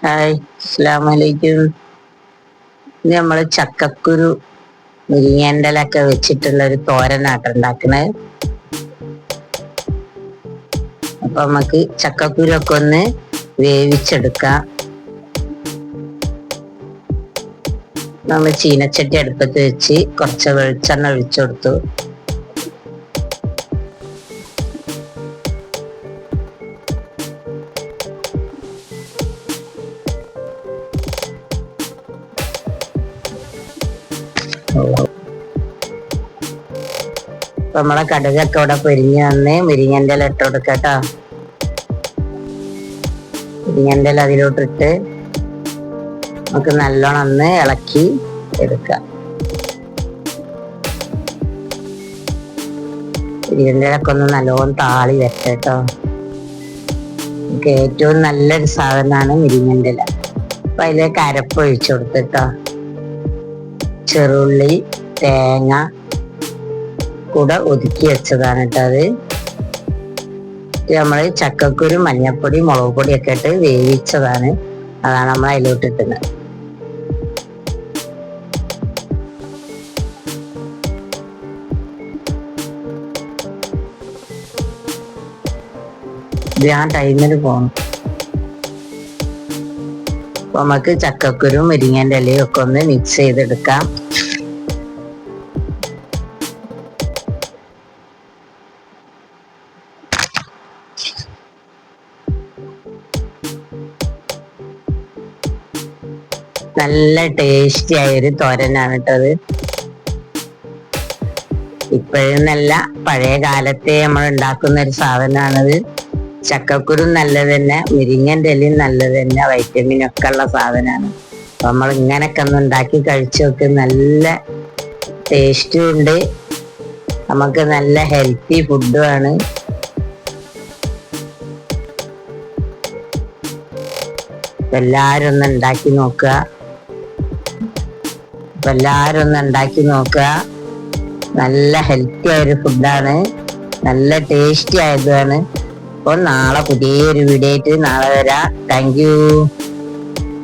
Hi, അസ്സലാമലൈക്കും. ഇത് നമ്മള് ചക്കക്കുരു മുരിങ്ങേൻ്റെലൊക്കെ വെച്ചിട്ടുള്ള ഒരു തോരനാട്ടം ഉണ്ടാക്കണേ. അപ്പൊ നമുക്ക് ചക്കക്കുരു ഒക്കെ ഒന്ന് വേവിച്ചെടുക്കാം. നമ്മൾ ചീനച്ചട്ടി അടുപ്പത്ത് വെച്ച് കുറച്ച് വെളിച്ചെണ്ണ ഒഴിച്ചു കൊടുത്തു. അപ്പൊ നമ്മളെ കടുകൊക്കെ ഇവിടെ പൊരിഞ്ഞ് വന്ന് മുരിങ്ങൻ്റെ ഇല ഇട്ട് കൊടുക്കട്ടോ. മുരിങ്ങൻ്റെ ഇല അതിലോട്ടിട്ട് നമുക്ക് നല്ലോണം ഒന്ന് ഇളക്കി എടുക്കാം. മുരിങ്ങൻ്റെ ഇലൊക്കെ ഒന്ന് നല്ലോണം താളി വെച്ചേട്ടോ. നമുക്ക് ഏറ്റവും നല്ലൊരു സാധനമാണ് മുരിങ്ങൻ്റെ ഇല. അപ്പൊ അതിലേക്ക് അരപ്പ് ഒഴിച്ചു കൊടുത്തിട്ടോ. ചെറുള്ളി, തേങ്ങ കൂടെ ഒതുക്കി വെച്ചതാണ് കേട്ടോ. അത് നമ്മൾ ചക്കക്കുരു, മഞ്ഞപ്പൊടി, മുളക് പൊടിയൊക്കെ ഇട്ട് വേവിച്ചതാണ്. അതാണ് നമ്മൾ അതിലോട്ട് ഇട്ടുന്നത്. ഇത് ആ ടൈമിൽ പോകണം. അപ്പൊ നമുക്ക് ചക്കക്കുരു, മുരിങ്ങൻ്റെ ഇലയും ഒക്കെ ഒന്ന് മിക്സ് ചെയ്തെടുക്കാം. നല്ല ടേസ്റ്റി ആയൊരു തോരനാണ് കേട്ടത്. ഇപ്പോഴെന്നല്ല, പഴയ കാലത്തെ നമ്മൾ ഉണ്ടാക്കുന്ന ഒരു സാധനമാണത്. ചക്കക്കുരു നല്ലത് തന്നെ, മുരിങ്ങൻ്റെ ഇലയും നല്ലത് തന്നെ, വൈറ്റമിൻ ഒക്കെ ഉള്ള സാധനമാണ്. അപ്പൊ നമ്മൾ ഇങ്ങനൊക്കെ ഒന്ന് ഉണ്ടാക്കി കഴിച്ചു നോക്ക്. നല്ല ടേസ്റ്റും ഉണ്ട്, നമുക്ക് നല്ല ഹെൽത്തി ഫുഡുമാണ്. എല്ലാരും ഒന്ന് ഉണ്ടാക്കി നോക്കുക. നല്ല ഹെൽത്തി ആയൊരു ഫുഡാണ്, നല്ല ടേസ്റ്റി ആയതാണ്. അപ്പോൾ നാളെ പുതിയൊരു വീഡിയോ ആയിട്ട് നാളെ വരാം. Thank you.